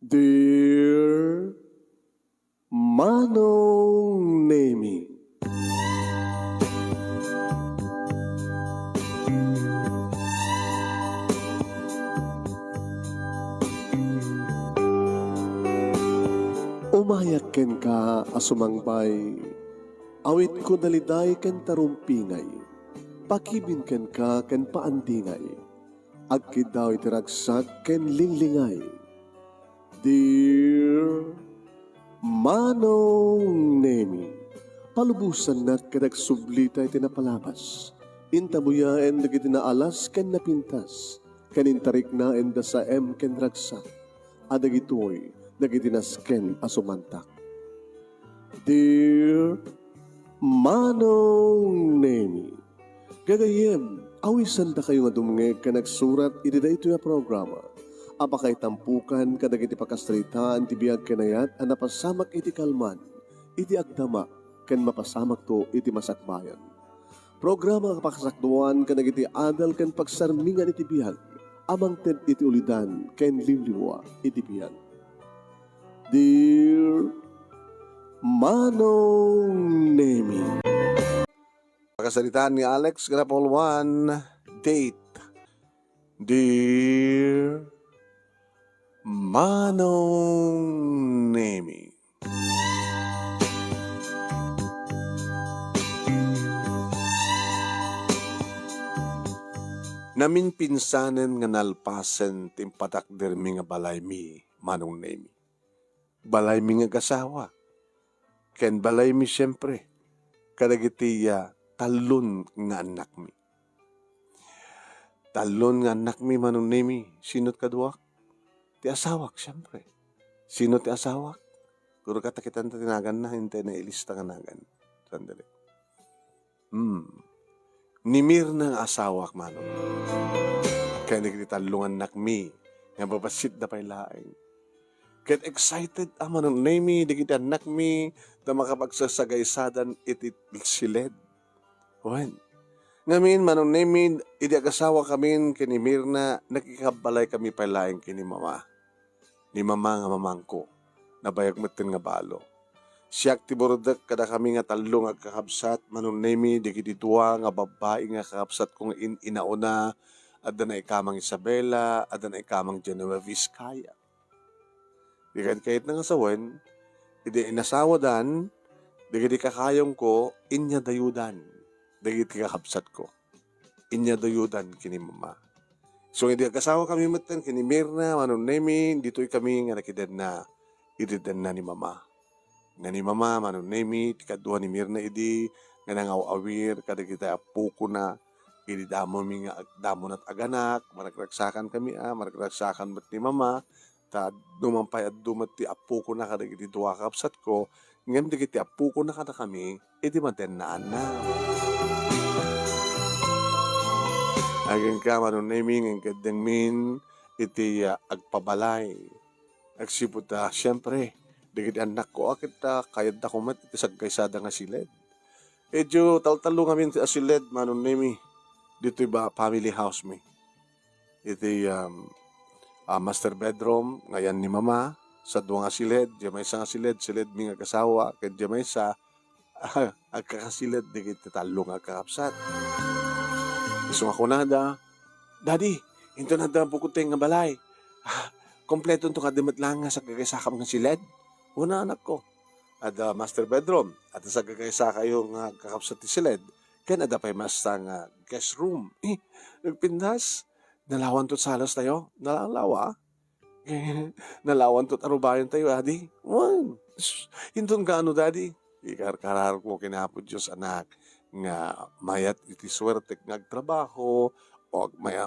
Dear Manong Nemi, umayak ken ka asumangbay, awit ko daliday ken tarumpingay, pakibin ken ka ken paandingay, agkid daw itiragsak ken linglingay. Dear Manong Nemi, palubusan na kadagsublita iti napalabas. Intabuya en dagiti naalas ken napintas, kanintarik na en da sa ken ragsak, adagitoy dagiti nasken asumantak. Dear Manong Nemi, gagayem, awisan da kayo nga dumngeg ka nagsurat iti da ito yung programa. Apakay tampukan kadagiti pakastritaan ti biyag kanayat a napasamak iti kalman, iti agdama, ken mapasamak to iti masakbayan. Programa kapakasakduan kadagiti adal ken pagsarmingan iti biyag, amang ted iti ulidan ken liwliwa iti biyag. Dear Manong Nemi. Pagkasalitaan ni Alex Grapol 1, date. Dear Manong Nemi, namin pinsanen nga nalpasen timpatak dermi nga balay mi, Manong Nemi. Balay mi nga kasawa. Ken balay mi siyempre. Kadagitiya talon nga anak mi. Talon nga anak mi, Manong Nemi. Sinot kaduak? Ti asawak, siyempre. Sino ti asawak? Kuro katakitan ta tinagan na, hintay na ilista nga nagan. Sandali. Nimir ng asawak, Manong. Kaya nagtitalong anak mi. Nga babasit na pailaing. Get excited, Manong Nemi, di kita anak mi, na makapagsasagaysadan iti silid. Wen. Ngamin, Manong Nemi, iti agasawa kami kini Mirna, nakikabalay kami pailaing kini mama. Ni mama nga mamangko, nabayag matin nga balo. Siyak ti bordak kada kami nga talong agkakabsat, Manong Nemi, di kiti tuwa nga babae nga kakabsat kong inauna, adda na ikamang Isabela, adda na ikamang Genevieve Vizcaya. Di kahit nga sawen, hindi inasawa dan, di kiti kakayong ko, inya dayudan, di kiti kakabsat ko. Inya dayudan kini mama. So, hindi kasawa kami matan, kini Mirna, Manong Nemi, dito'y kami nga nakidan na, ididan na ni mama. Nga ni mama, Manong Nemi, tikaduha ni Mirna, idi, nga nangaw-awir, kada kita apuko na, idi damo mi nga, damo na't aganak, maragragsakan kami, maragragsakan mat ni mama, ta dumampay at dumat ti apuko na, kada kiti duwa kapsat ko, ngayon di kiti apuko na kada kami, idi matenaan na. Aging ka, Manong Nemi, ng kadang min, iti agpabalay. Agsiputa, siyempre, digit anak ko, akit kayad na kumat, iti sagkaysada nga silid. Edyo, taltalo kami iti asilid, Manong Nemi, dito ba family house mi. Iti master bedroom, ngayon ni mama, sa duwa nga silid, diya may sa nga silid mi nga kasawa, kaya diya may sa agkakasilid, digit talo nga kakapsat. Gusto ako na da, Daddy, ito na da bukuteng nga balay. Kompleto ito kadimat lang nga sa gagaysakam ng silid. Una anak ko. At master bedroom. At sa gagaysaka yung kakapsat ti silid. Kaya na pa'y masta nga guest room. Nagpindas. Nalawan to't salas tayo. Nalalawa. Nalawan to't arubayan tayo, Daddy. Hintun ka ano, Daddy? Ikar-karar ko kinapod Diyos anak. Nga mayat iti swerte nga agtrabaho o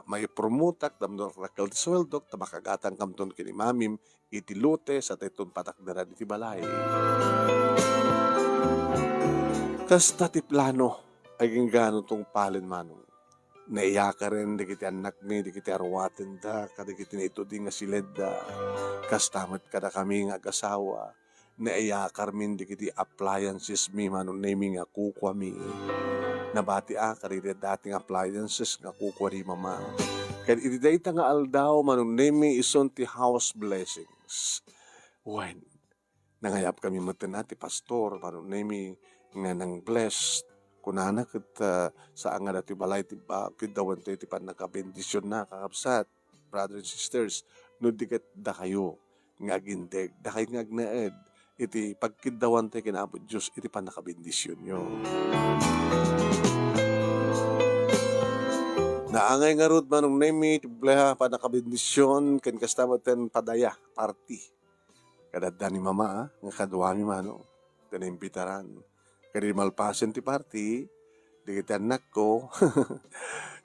may promutak damno rakal ti sweldok tabakagatang kamton kini mamim iti lute sa tayton patakdaran iti balay. Kas ti plano ay gano tong palin Manong. Naiyaka rin di kiti anak mi di kiti arwaten da kada kiti na ito di nga siled da kas tamat kada kami nga agasawa. Naiyakar min di kiti appliances mi Manong Nemi nga kukwa mi. Nabati kariri dating appliances nga kukwa ni mama. Kaya iti dayta nga aldaw Manong Nemi ison ti house blessing. When nangayap kami matenati pastor manong nemi nga nang blessed kunana ket sa anga dati balay ti ba kidawan ti pan nakabendisyon na kakabsat brothers and sisters no diket da kayo nga agindeg da kay ngagnaed iti pagkidawan ti kinaabot Dios iti pan nakabendisyon yo. Naangay nga rod manong nemi ti bleha pan nakabendisyon ken kastamaten padaya party. Kadadda ni mama nga kaduami mano tinimbitaran. Kadi malpasen ti party, di kita anak ko,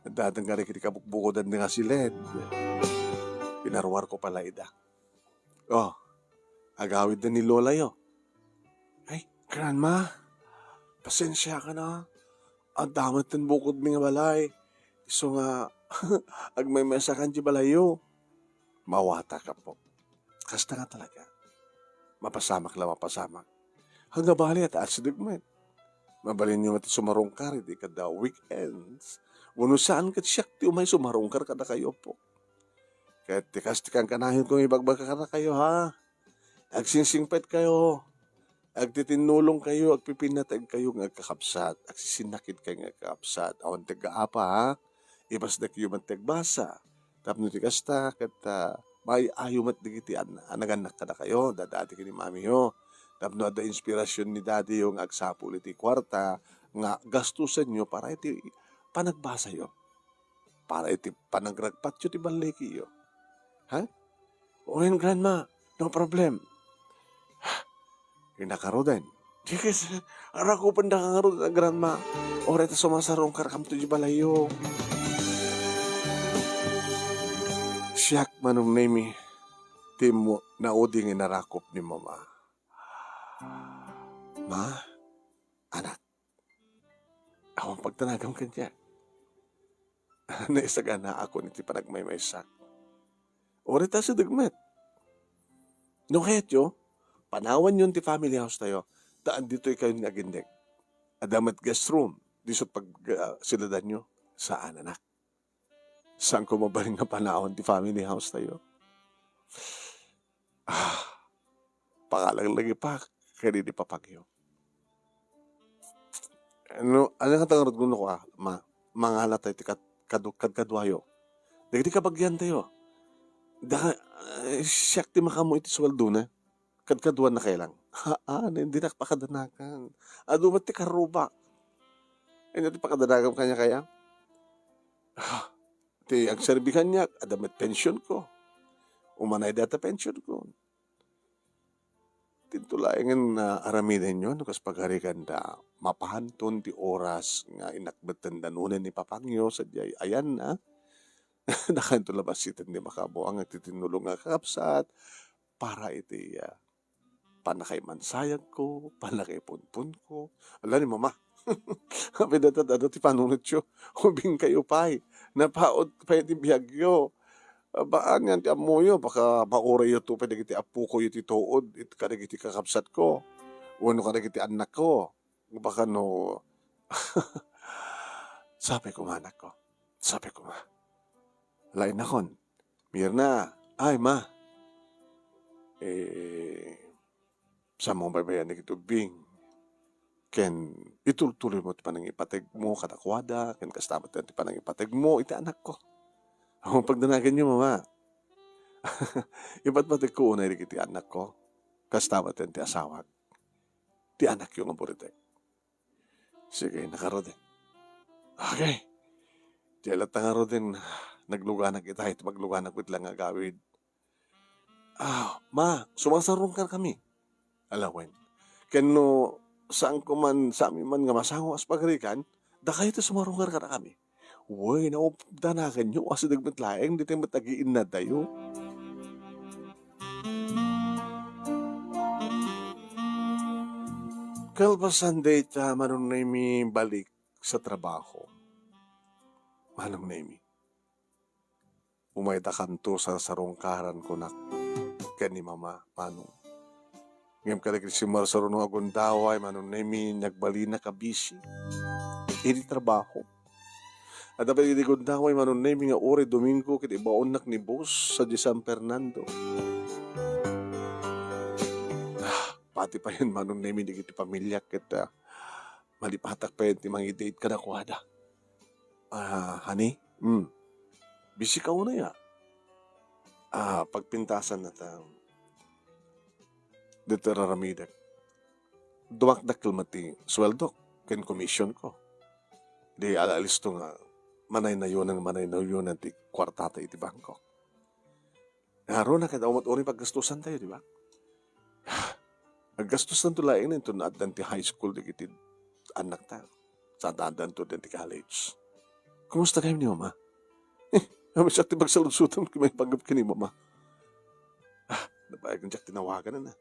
datang ka kiti kabukbukodan nga silid. Pinarwar ko pala ida. Oh, agawid na ni Lola yo. Ay, grandma, pasensya ka na. Ang damat ng bukod ni nga balay. So nga, agmaymasakan di balayo. Mawata ka po. Kasta nga talaga. Mapasamak lang mapasamak. Hangga bali at asidugmet. Mabalin nyo mati sumarungkar, di kada weekends. Wano saan kat siyak ti umay sumarungkar kada kayo po. Kaya tikas-tikan kanahin kong ibagbag ka na kayo ha. Agsingsingpet kayo. Agtitinulong kayo, agpipinatag kayo ng agkakapsat. Agsisinakit kayo ng agkakapsat. Awan taga-apa ha. Ibas na kayo matagbasa. Tapno tikas ta, kata may ayaw mat digiti anaganak ka na kayo. Dadati ka ni mami yo. Tapno ada inspirasyon ni daddy yung agsapul iti kwarta nga gastusan nyo para iti panagbasa yo. Para iti panagragpat yo ti baliki yo. Ha? O yun, grandma, no problem. Kinakarodan. Dikis, arako panda ka nga grandma. O reta sumasarong karakam to di balayo. Siyak manong nemi, timo na uding inarakop ni mama. Ma, anak, awang pagtanagam kanya. Naisagana ako niti panagmaymaysak. Orita sa dagmet. No hetyo, panawan yun ti family house tayo. Daan dito ikaw yung agindeg. Adamat guest room. Di sa pag siladan nyo. Saan anak? Saan ko mabaling na panahon ti family house tayo? Pangalang lagi pa. Kaya di papagyo. Ano nga tangarod ko ko mga halatay ti kadwayo. Dagiti kabagyan tayo. Siyak ti makamo iti sweldo na. Kadkaduan na kailang. Hindi na pakadanakan. Dumat ti karuba. Hindi ti pakadanakan kanya kaya. Ti ang serbihan niya, adamat pension ko. Umanay data pension ko. Tintulayangan na aramidan nyo, nukas pagharikan da mapahanton ti oras nga inakbatan danunan ni Papangyo sa jay ayan na. Nakanto labasitan di makabuang at titinulong nga kakapsat para iti panakay mansayag ko, panakay punpun ko. Ala ni mama, kami datad ti panunod siyo, hubing kayo pa'y, napaod pa iti biyagyo. Baan yan ti amuyo, baka mauray ito pa nagiti apu ko iti tuod, iti ka nagiti kakapsat ko, wano ka nagiti anak ko, baka no, sabi ko anak ko, lain na kon, Mirna, ay ma, sa mong baybayan nagitubing, ken ituloy mo ti panang ipateg mo kadakwada, ken kastamat ti panang ipateg mo, iti anak ko. Ang pagdanagan niyo, mama. Iba't ba't ko unay rin ti anak ko. Kastamat yan ti asawag. Ti anak yung aburitek. Sige, nakarod din. Okay. Ti alat nakarod din. Nagluganag kita. Ito magluganag ko lang agawid. Ma, sumasarong ka kami. Alawen. Kano, saan ko man, sa amin man nga masango as pagrikan, da kayo ito sumarong ka na kami. Uy, naupdanakan nyo. Asa nagmatlaeng, di tayo matagiin na tayo. Kalpasan day ta, manong naimi balik sa trabaho. Manong naimi. Umayta kanto sa sarongkaran ko na kani mama, manong. Ngayon ka naging si Marsaro nung agundaway, manong naimi nagbali na kabisi. Ini trabaho. At dapat itikod na ako ay manunay mga ore Domingo kit ibaon nak ni boss sa di San Fernando. pati pa yun manong nemi di kiti pamilya kita malipatak pa yun ti mga date ka na kuwada. Honey, busy ka una ya. Pagpintasan na ta, dito raramidak. Dumakdak mati sweldo, ken commission ko. Di alalis to nga, manay na yun ti kwartata iti bangko. Naro na kada umat uri paggastusan tayo, di ba? Aggastusan to laing na ito na adan ti high school di kiti anak ta. Sa adan to din ti college. Kumusta kayo ni mama? Kami siya ti magsaludsutan kami paggap ka ni mama. Nabayag ng siya tinawagan na na.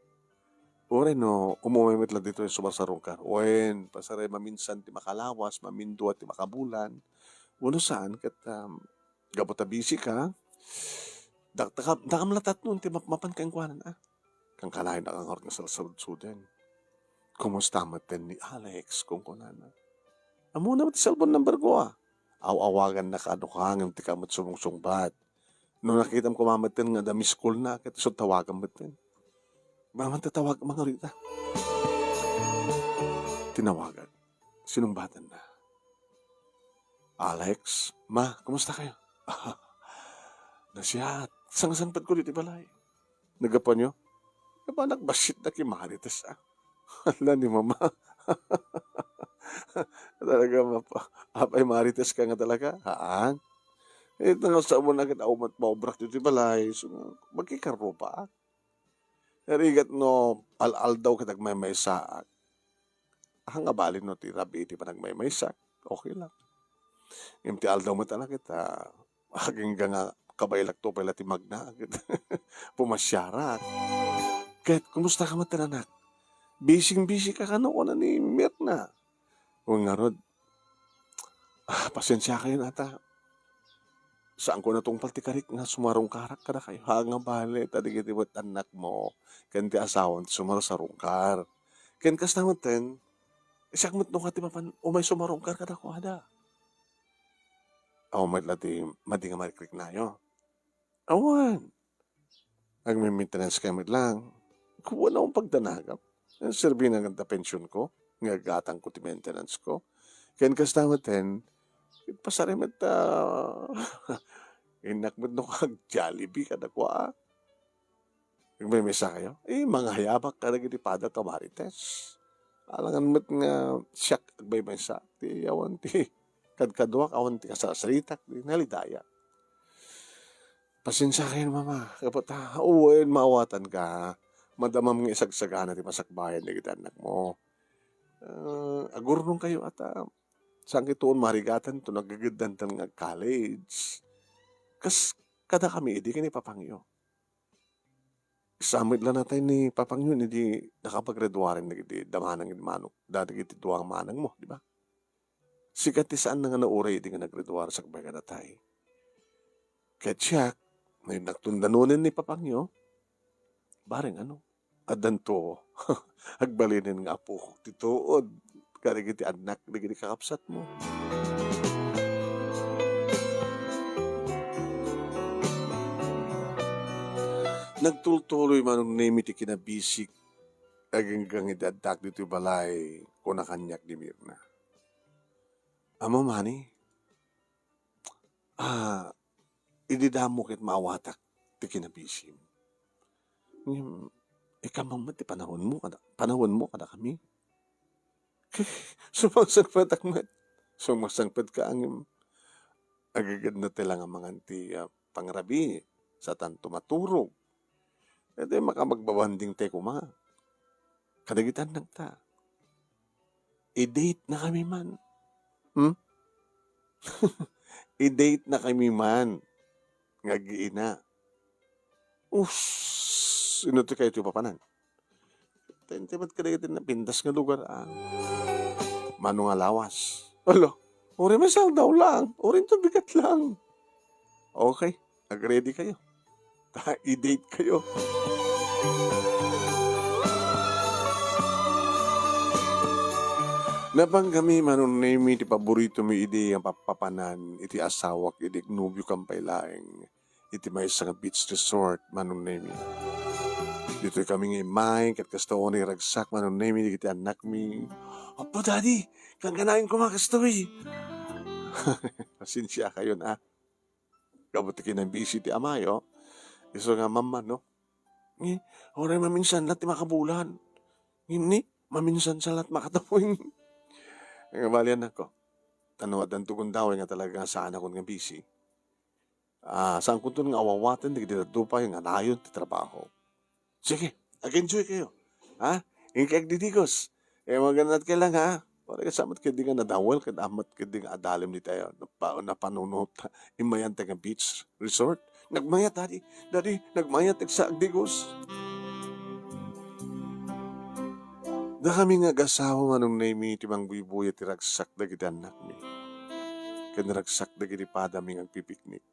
Ore no, umumimit lang dito yung sumarsarong ka. Oen, pasaray maminsan ti makalawas, mamindu at ti makabulan. Uno saan, kat gabota busy ka, dakamlatat nun, ti mapan kang kwanan Kang kalahin na kang nga salud-suden. Kumusta maten ni Alex kung kunana. Amo na ti cellphone number ko Awawagan na kaano ka hanggang ti kamot sumungsungbat. Nung nakita mo kumamaten nga dami school na, kaya so tawagan maten. Maman tatawag mga rita. Tinawagan. Sinumbatan na. Alex, ma, kumusta kayo? Nasyat. Sang-sangpad ko dito balay. Nagapan nyo? Kaba nagbasit na kimaritas Hala ni mama. Talaga apay maritas ka nga talaga. Haan? Ito nga sa mo na kita umat maubrak dito balay. So, magkikaro pa Narigat no, al daw kitag may saak. Hanga balin no, ti rabi iti panag may saak. Okay lang. Yung ti al daw mo talaga kita. Haging nga kabaylak to pala ti magna. Pumasyarat. Kahit kumusta ka matananak? Busy ka kano ko na ni Mirna. O nga rod, pasensya kayo nata. Saan ko na tong paltikarik nga sumarong karak ka na kayo. Hanga bale, tadigiti wat anak mo. Kan ti asawan, sumarong sarungkar. Kan kas naman ten, isak mo't nung kati mapan, umay sumarungkar ka na ko ada. May lati, madi nga marikrik na yo. Awan. Ang may maintenance kamit lang. Kuha na akong pagdanagap. Serbi na ganda pension ko. Nga gatang ko ti maintenance ko. Kan kas naman ten, pasarimat inakmat no kag Jollibee kada kwa. May mesa kayo? Mga hayabak ka naging pada kamarites. Alangan mo't nga siyak agbay mesa. Ti awan ti kadkadwak awan ti kasasalitak. Ti nalidaya. Pasensya kayo mama. Kapot uwain maawatan ka. Madamam nga isagsagana ti masakbayan na kita anak mo. Agurnong kayo ata. Saan kituon marigatan to nagagagdan ng college. Kas kada kami, hindi ka ni Papangyo. Samit lang natin ni Papangyo, hindi nakapag-graduarin na hindi damanang manok. Dati iti duwang manang mo, di ba? Sikat ti saan na nga nauray, hindi nga nag-graduar sa kabay kadatay. Kaya siya, may nagtundanunin ni Papangyo, bareng adan to, agbalinin nga po, tituod. Kaya giti anak, giti kakapsat mo. Nagtultuloy manong name iti kinabisik aganggang idadak dito balay ko nakanyak ni Mirna. Amo mani, ididamo kit maawatak ti kinabisim. Ikamang ti panahon mo kada kami. Sumagsangpad akmat. Sumagsangpad ka ang agagad na tila nga mga pangrabi sa tanto maturog. E di makamagbabanding te ko mga. Kadagitan lang ta. I-date na kami man. I-date na kami man. Ngagiina. Sino to kayo ito papanan? Timat kadagitan na pindas nga lugar Mano nga lawas. Uri masal daw lang. Uri to bigat lang. Okay, nag-ready kayo. I-date kayo. Nabanggami manon name iti paborito mi iti ang papapanan iti asawak iti nubyo kampay laeng iti may isang beach resort manon name. Dito kami ng imay, kat kasto ni ragsak, manong name, di kita anak mi. Opo, daddy, kang ganahin ko mga kastoy. Pasensya kayo na. Kabuti kinang busy ti amayo. Iso nga mama, no? Ni, oray maminsan lahat ti makabulan. Ni, maminsan sa lahat makatapuin. Nga balian ako. Tanawad ang tugon daw nga talaga saan ako nga busy. Saan ko ito nga awawatan, di kita pa yung anayon ti trabaho. Sige, ag-enjoy kayo. Ha? Ingkag didikos. Maganat ka lang ha. Wala ka samat ka di nga nadawal, kad amat ka di nga adalim di tayo. Napanunot. Imayan tayo nga beach resort. Nagmayat, daddy. Daddy, nagmayat sa agdigos. Da kami nga gasawa manong naimi timang buibuya ti ragsak da giti anak mi. Kan ragsak da giti padami nga pipiknik.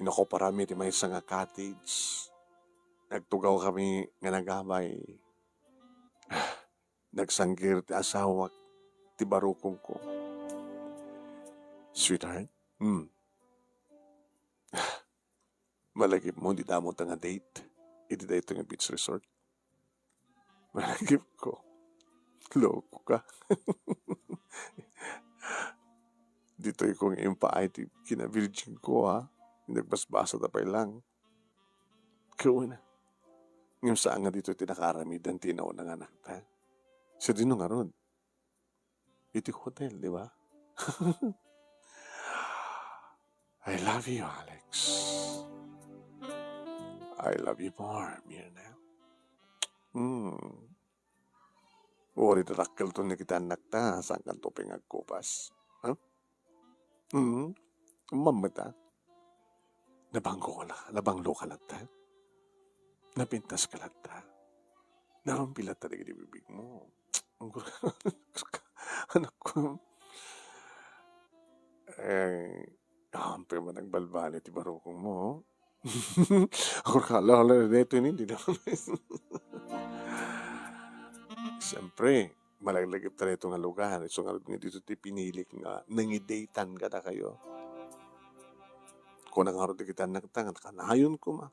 Inako parami ti may nga cottage. Nagtugaw kami nga nagamay. Nagsanggir ti asawa ti barukong ko. Sweetheart, malagip mo di damo ta nga date. Iti da ito nga beach resort. Malagip ko. Loko ka. Dito kong impaay ti kina-virgin ko ha. Nagbasbasa tapay lang. Kaya na. Ngayon saan nga dito tinakaaramidan tinaw ng anak ta. Sa dino nga ron. Iti hotel, di ba? I love you, Alex. I love you more, Mirna. Uri tatakkel to ni kita anak ta. Saan kan topeng agkupas? Ha? Mamata. Nabanggo ka lang. Nabanglo ka lang ta. Napintas ka lang ta. Narumpilat talaga di bibig mo. Anak ko. Hampe man nagbalbali ti barukong mo. Ako kala dito hindi naman. Siyempre, malaglagip tayo ito nga lugar. So nga dito ti pinilik nga nangidatean ka na kayo. Kung nangarot kita nagtang, kanayon ko ma.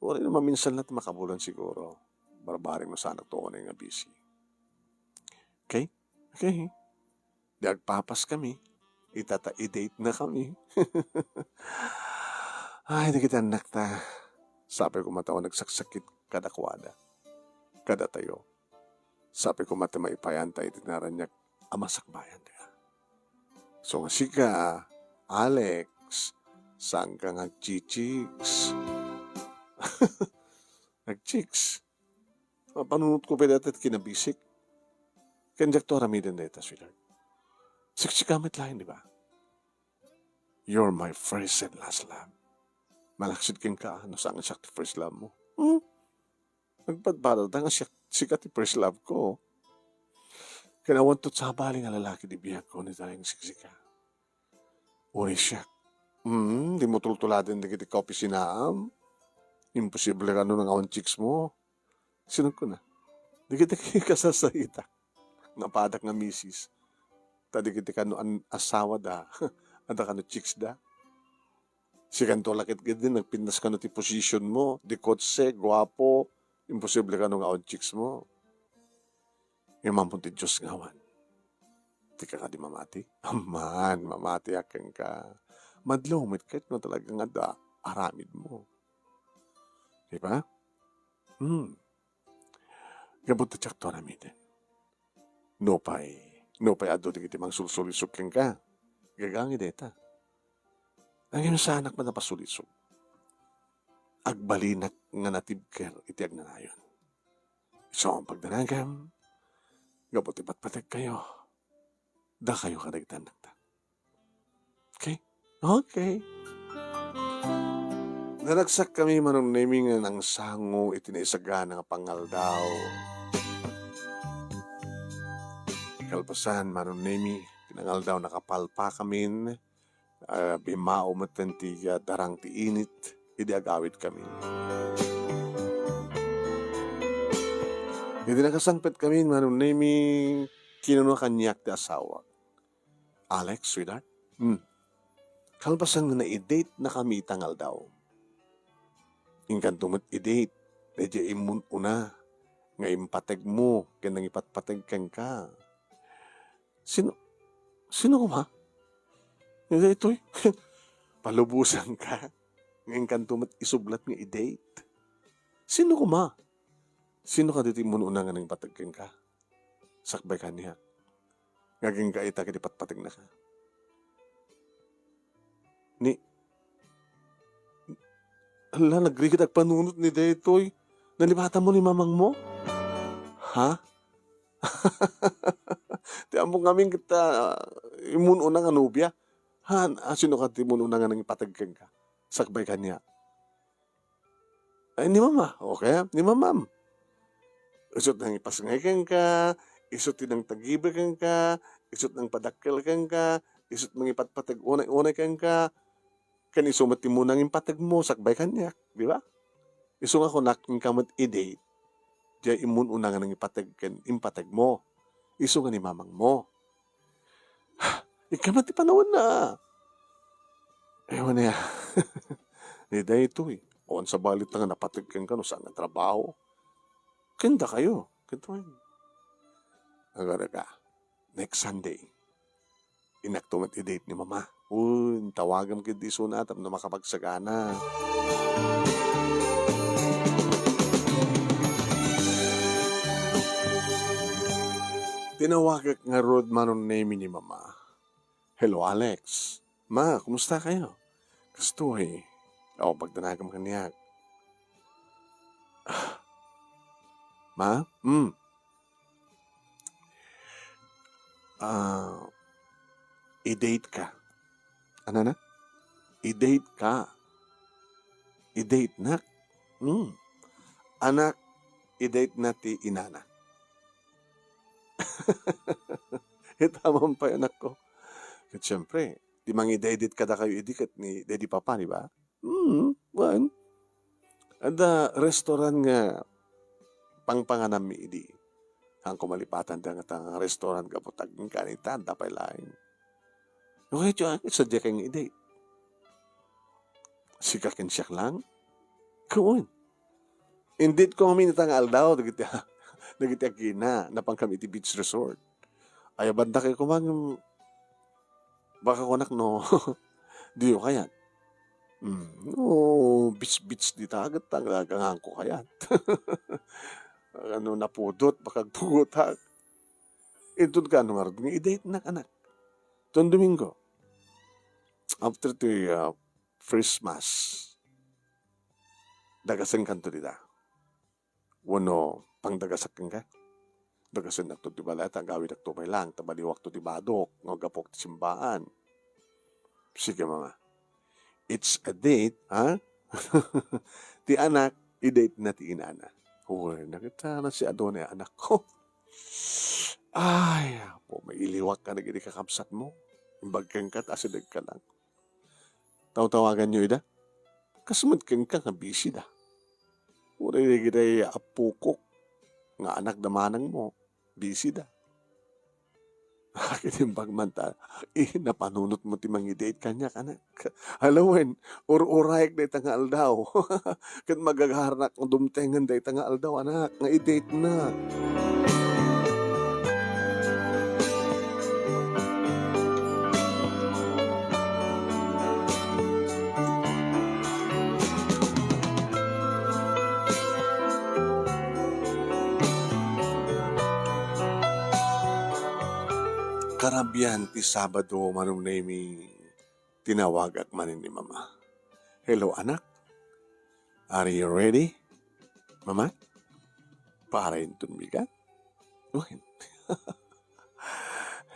Wala naman minsan natin makabulan siguro. Barbaring mo sana to na nga busy. Okay? Okay. Diagpapas kami. I-date na kami. Ay, di kita nakta. Sabi ko matawa nagsaksakit kada kwada. Kada tayo. Sabi ko mata maipayantay tinaranyak amasakbayan niya. So nga sika, Alex, saan ka nag-chichiks? Nag-chicks. Panunod ko pa dati at kinabisik. Kanjak to aramidin dito, sweetheart. Siksikamit lain, di ba? You're my first and last love. Malaksid kin ka, ano saan siya ti first love mo? Nagpadbada nga sikat ti first love ko. Kanawan to sabali nga lalaki di biyak ko ni tayong siksika. Uri siya. Di mo tultuladin di kiti kopi sinaam. Imposible ka nun ang awan chicks mo. Sinag ko na. Di kita kasasahita. Napadak nga misis. Tadi kita kano an asawa da. Ada kano chicks da. Si kanto lakit din, nagpindas ka no ti position mo. Di kotse, guwapo. Imposible ka no nga awan chicks mo. Yung mampun ti Diyos ngawan. Di ka di mamati. Aman, mamati aking ka. Madlumit kahit no talagang ada aramid mo. Di ba? Gabot ti tsak to aramidin. No pa'y ado di kiti mang sulsulisok keng ka. Gagangi deta. Ang iyong sa anak man napasulisok. Agbalinak nga natibker iti agnanayon. So ang pagdanagam, gabot ipat-patag kayo. Da kayo kadagtan nakta. Okay? Okay. Naragsak kami manong naming ng sango itinaisaga ng pangaldaw. Kalpasan manong nami, tinangaldaw nakapalpa kami, bimao matantiga, darang ti init, hindi agawit kami. Hindi nakasangpet kami manong nami, kinuno kanyak ti asawa. Alex, sweetheart? Kalpasan na i-date na kami tangal daw. Ingkan tumot i-date, Medyo imun una. Nga impateg mo. Kanang ipatpateg kang ka. Sino? Sino ko ba? Hindi ito eh. Palubusan ka. Ngayon kan tumat isublat nga i-date. Sino ko ma? Sino ka dito imun una nga nang pateg kang ka? Sakbay ka niya. Ngaging ka ita patpateg na ka. Ni, ala, nagrikit ag panunot ni Detoy. Nalibatan mo ni mamang mo? Ha? Ti amo ngamin kita imun una nga nobya. Han, sino ka ti imun una nga nang ipatagkan ka? Sakbay ka niya. Ay, ni mama. Okay, ni mamam. Isot nang ipasangay kang ka, isot tinang tagiba kang ka, isot nang padakkel kang ka, isot nang ipatpatag unay kang ka, kanisumat ti mo nang impatag mo, sakbay ka niya. Di ba? Iso nga ko naking kamot i-date, diya imun una nga nang impatag mo. Iso nga ni mamang mo. Ikamat ti panahon na. Ewan niya. Hindi ito eh. O sa balit na nga napatag kang ka no saan nga trabaho. Kanda kayo. Kanda yun. Agara ka. Next Sunday, inaktumat i-date ni mama. Tawagam kid di sunatam na makapagsagana. Tinawagak nga road manon name ni mama. Hello, Alex. Ma, kumusta kayo? Gusto eh. O, pagdanagam ka niya. Ma? I-date ka. Ano na? I-date ka. I-date na. Anak, i-date na ti inana. Itamang pa anak ko. At syempre, di mang-i-date ka da kayo idikat ni Daddy Papa, di ba? One. Ada restaurant nga pangpanganam mi idi. Ang kumalipatan da nga tang restaurant ka putag ng kanitan, tapay lain. Okay, tiyo, sadya kang i-date. Sikakin siya lang. Kuon. Indeed ko kami nitang aldaw, nagiti akina, napang kami iti beach resort. Ay, banda kayo kumang, baka konak no, diyo kayat. Beach di tagat, tangagang ko kayat. Ano, napudot, bakagtugutak. Ito ka, ano nga, i-date na anak. Itong Domingo, after the Christmas, dagasan kanto dita. Wano, pang dagasakin ka. Dagasan nakto di balata, gawin nakto may lang, tabaliwak to di badok, ngagapok ti simbaan. Sige mama. It's a date, ha? Ti anak, i-date na ti inana. Uy, nakita na si Adonai anak ko. Ay, po, may iliwak ka na gini kakapsat mo. Imbagkang ka, asidag ka lang. Tawagan nyo ida. Kasamad kang ka nga busy da. Uray na gini apukok. Nga anak damanang mo. Busy da. Akin yung pagmanta. Napanunot mo ti mangi-date kanya anak. Halawen, urayek na itang aldaw. Kan magagaharnak ng dumtengan da itang aldaw anak. Nga i-date na. Karabian ti Sabado manong name tinawag at manin ni mama. Hello anak, are you ready? Mama? Para yung tunbigat?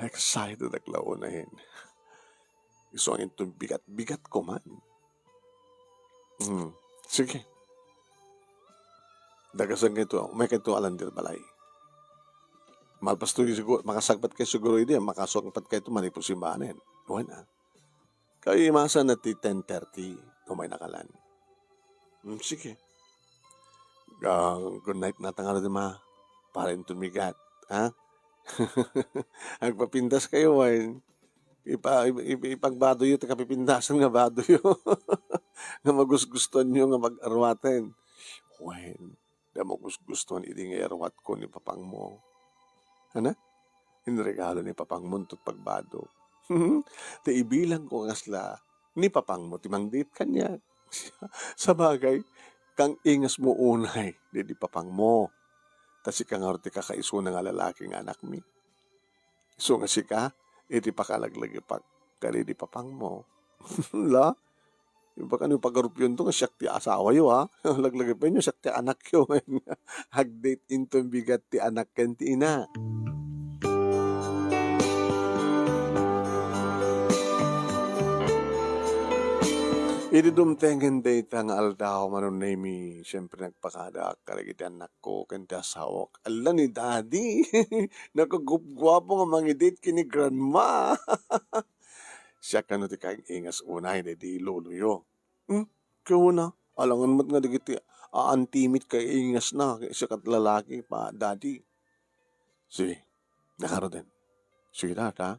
Excited at launahin. Gusto ang yung bigat ko man. Sige. Dagasan kayo may kayo alam din balay. Malpasto yung siguro, makasagpat kayo siguro hindi, makasagpat kayo ito manipos simbahanin. Wala. Kayo imasa na ti 10:30, may nakalan. Sige. Good night na tanga rin ma. Para yung tumigat. Ha? Agpapindas kayo, wine. Ipagbado yun, kapipindasan nga bado yun. Nga magusguston nyo nga mag-arwaten. Wine. Da mo gustuhan iti nga erawat ko ni papang mo. Ana? Inregalo ni papang mo tot pagbado. Ti ibilang ko ngasla ni papang mo timang date kanya. Sa bagay, kang ingas mo unay, di papang mo. Tas ika nga ti kakaiso na nga lalaki nga anak mi. So nga si ka, iti pakalaglag pag kali di papang mo. La, yung baka nung pag-arupyon to, siyak ti asawa yo ha. Laglagay pa nyo, siyak ti anak yo. Hagdate into bigat ti anak ken ti ina. Iti dumtengen data nga aldaw manon na mi, siyempre nagpakada karagiti anak ko, ken ti asawak. Ala ni daddy, nakagupgwapo nga mangidate kini grandma. Siya kano ti kaing ingas unay, di lolo yo. Kaya na, alangan mo't nga digiti, aantimit kay ingas na, siya kat lalaki pa, daddy. Sige, nakaro din. Sige na, ha?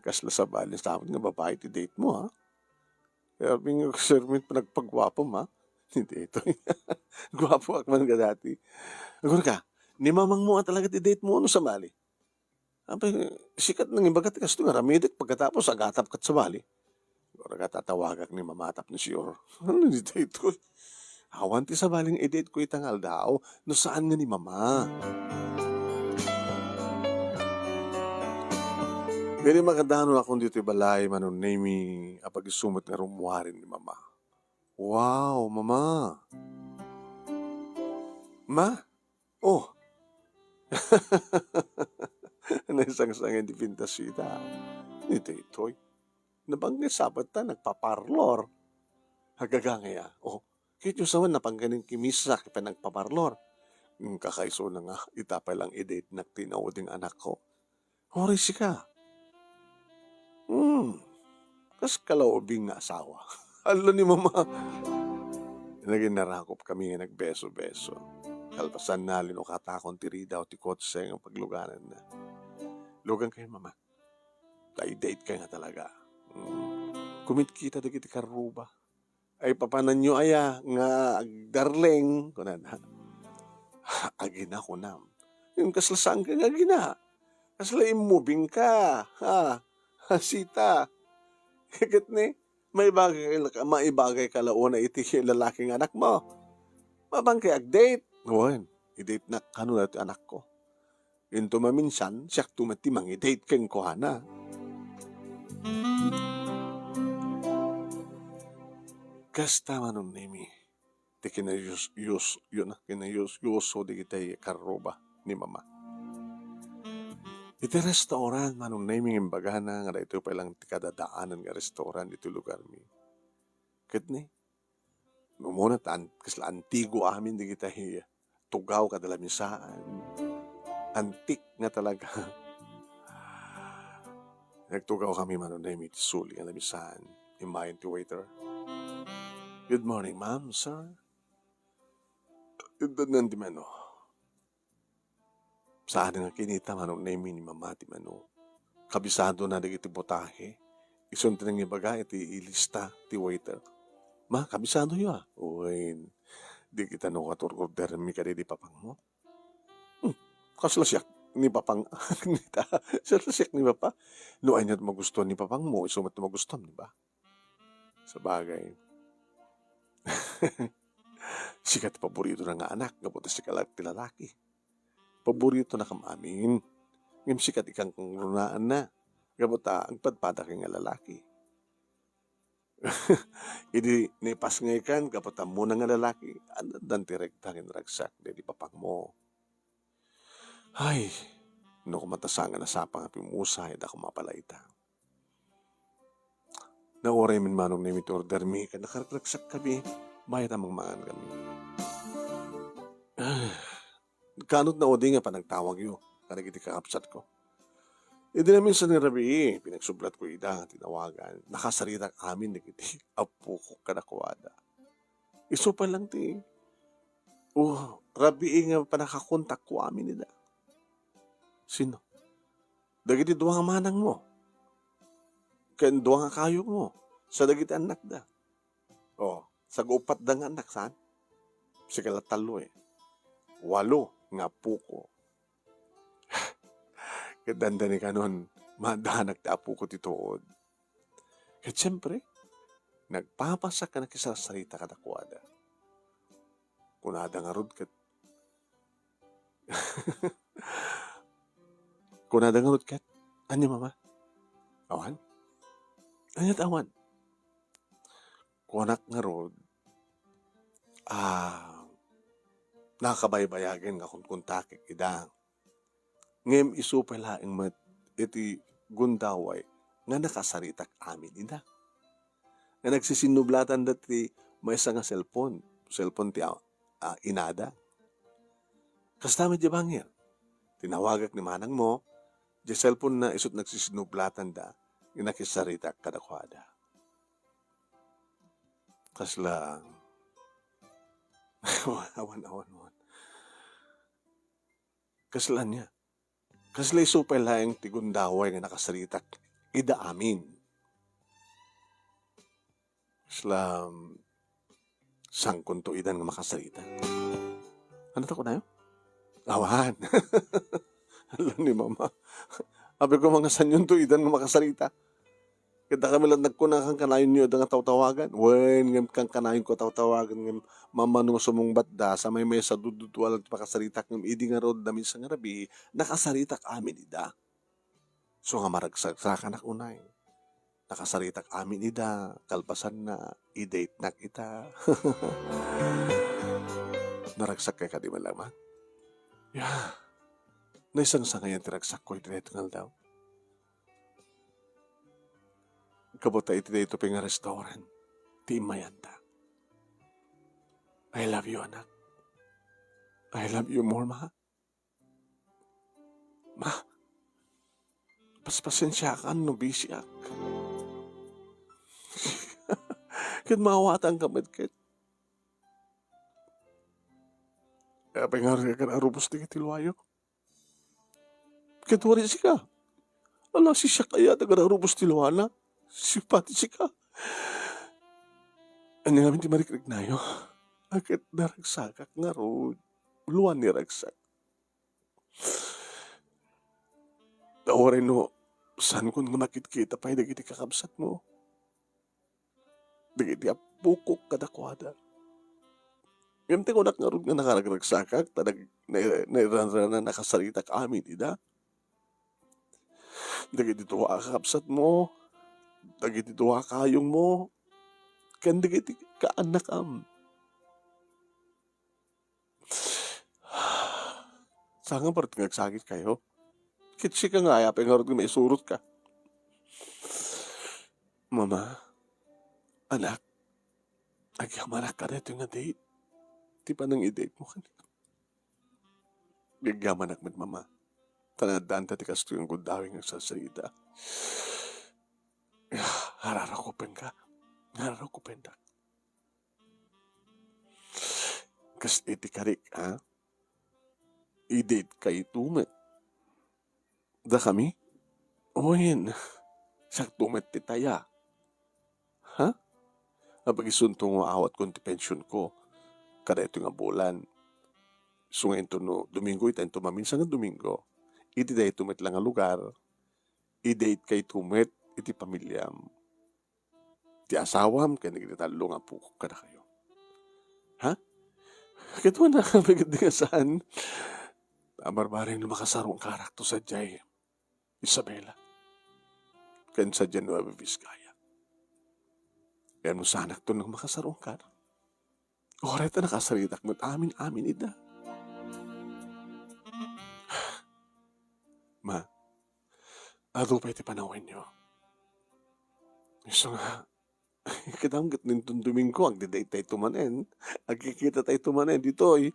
Kasla sa balin sa amin nga babae ti date mo, ha? Kaya ping sermon pa nagpagwapo, ha? Hindi ito. Gwapo ak man ka dati. Agora ka, ni mamang mo talaga ti date mo, ano sa bali? Apay, sikat nang ibagat kasto nga ramidik pagkatapos agatap kat sa bali. Agora ka tatawagak ni mamatap ni siyor. Ano ni date ko? Awan ti sa baling edit ko itangal daw, no saan nga ni mama. Gani makadano akong dito balay manon nami apag isumot nga rumuwarin ni mama. Wow, mama. Ma? Oh. Naisang-sangin di pintasita. Ito ito'y. Nabangga sabat ta, nagpaparlor. Hagaga ngaya. Oh, kit yung sawan napangganin kimisa kipa nagpaparlor. Kakaiso na nga, itapay lang i-date na tinawad yung anak ko. Horisi ka. Kas kalaobing nga asawa. Alo ni mama. Naging narakop kami nga nagbeso-beso. Kalpasan na linukatakon tiri daw ti kotse ang pagluganan na. Lugan kayo mama. Date ka nga talaga. Kumit kita dagiti karuba. Ay papanan nyo aya nga darling. Kunan ha. Agina ko na. Yung kaslasang ka nga agina. Kasla imubing ka. Ha. Sita. Higit ni. Maibagay ka launa iti lalaking anak mo. Mabang kay ag-date. Ngayon, i-date na kano na iti anak ko. Into maminsan, siyak tumatimang i-date keng kohana. Kasta manon nimi. Ti kinayuso di kitay karoba ni mama. Iti restaurant manon nimi imbagana nga dito pa lang ti kadadaanan nga restaurant dito lugar mi. Ket ni. Numuna kasla antigo amin di kita tugaw kadalamisaan. Antik nga talaga. Nagtugaw kami manon nimi ti suli nga lamisaan. Imayin ti waiter. Good morning, ma'am, sir. Ito nanti mano. Saan nga kinita manong name ni mama ti mano. Kabisado na dagiti botahe. Isunti nang ibaga iti ilista ti waiter. Ma, kabisado yun ah. Uy, di kita no katurkorder mi ka di papang mo. Kasla siyak ni papang. Kasla siyak ni papa. No ay na't magustuhan ni papang mo. Isumat na magustuhan, di ba? Sa bagay. Sikat paborito na nga anak, kaputa si lalaki. Paborito na kamamin. Ngam sikat ikang runaan na. Kaputa, ang padpada kang lalaki. Idi nipas ngay kan, kaputa muna nga lalaki. Ano dan tirekta ng ragsak, di papang mo. Ay, no kumatasangan na sapang apimusay, da kumapalaita. Naoray min manong nimi to order mi, ka nakaragsak kami. Bayad amang mangan kami. Kanot na odi nga pa nagtawag yun. Kanagiti kakapsat ko. Hindi namin sa nirabi, pinagsublat ko ida, tinawagan. Nakasarita amin, nagiti, apo ko kanakwada. Iso pa lang ti. Rabi nga pa nakakontak ko amin nila. Sino? Dagiti duwang manang mo. Ken duwang kayo mo. Sa dagiti anak da. Sa gupat da nga anak, saan? Si kalatalo 8 nga puko. Kadanda ni kanon, madanak ta puko tituod. Kat siyempre, nagpapasa ka na kisasarita kadakwada. Kunada nga rod kat, kunada nga rod kat, anya mama? Awan? Anya tawan? Kunak nga rod, nakabaybayagan nga kung kuntakik idang. Ngem isupay laing mat iti gundaway nga nakasaritak amin ida. Nga nagsisinublatan dati may isa nga cellphone ti inada. Kastama di bangir, tinawagak ni manang mo, di cellphone na isut nagsisinublatan da, nga nakisaritak kadakwada. Kaslang, awan. Kaslan niya. Kaslay supay laing tigundaway nga nakasaritak ida amin. Kaslam sangkon to idan nga makasarita. Ano to ko na yun? Awan. Alam ni mama. Abi ko mga sanyon to idan nga makasarita. Kada kami lang nagkunang kanayon nyo nga tawtawagan. Wen ngam kang kanayon ko tawtawagan ngam mamanong sumungbat da sa may sa dudutual at pakasaritak ngam idi nga rod dami sa ngarabi nakasaritak amin ida. So nga maragsak sa kanak unay. Nakasaritak amin ida, kalpasan na, i-date na kita. Naragsak kay kadi malaman. Yeah. Naisang sa ngayon tiragsak ko ito nga daw. Kabuta iti dito pa nga restaurant. Ti Mayanda. I love you, anak. I love you more, ma. Ma, paspasensya ka, no busy ak. Kit mawatan ka, kit. Kaya pengar ka na rubos di kitilwayo. Kit wari si ka. Ala si siya kaya taga rubos tilwana. Sipati si ka. Ano namin ti marikrig na yun? Akit naragsakak nga ro. Luwan ni ragsak. Tawarin no, saan kung makit-kita pa, hindi kiti kakabsat mo. Hindi kiti apukok kadakwada. Gamte ko nga ro nga nakaragsakak, tadag nairanran na nakasaritak amin, ida. Hindi kiti tuwa kakabsat mo. Dagiti tuwa kayong mo. Kan dagiti kaanak am. Sanga ba't nagsakit kayo? Kitsi ka nga, yapay nga rin may surot ka. Mama, anak, agyamanak ka rito nga date. Di pa nang i-date mo kanina. Agyamanak mit mama. Tanadaan tati kasto yung gundawing nagsasalita. Hararakupen ka. Hararakupen ka. Kas iti karik, ha? I-date kayo tumet. Da kami? Oyen. Sak tumet ti taya. Ha? Napag isuntong awat kong ti pensyon ko. Kada ito nga bulan. So ngayon to no, Domingo itayin tumaminsan nga Domingo. Iti dahi tumet lang nga lugar. I-date kayo tumet. Iti pamilyam. Ti asawam, kaya nagritalo nga po kada kayo. Ha? Kaya mo na kapagod nga saan? Amarbaring na makasarong karakto sa Jay. Isabela. Kaya sa Nueva Vizcaya. Kaya mo sanak to nang makasarong ka. Oreta nakasaritak mo't amin ida. Ma, ato pa iti panawin nyo. So nga, kitanggat nintong Domingo, ang didate tayo tumanen. Agkikita tayo tumanen dito eh.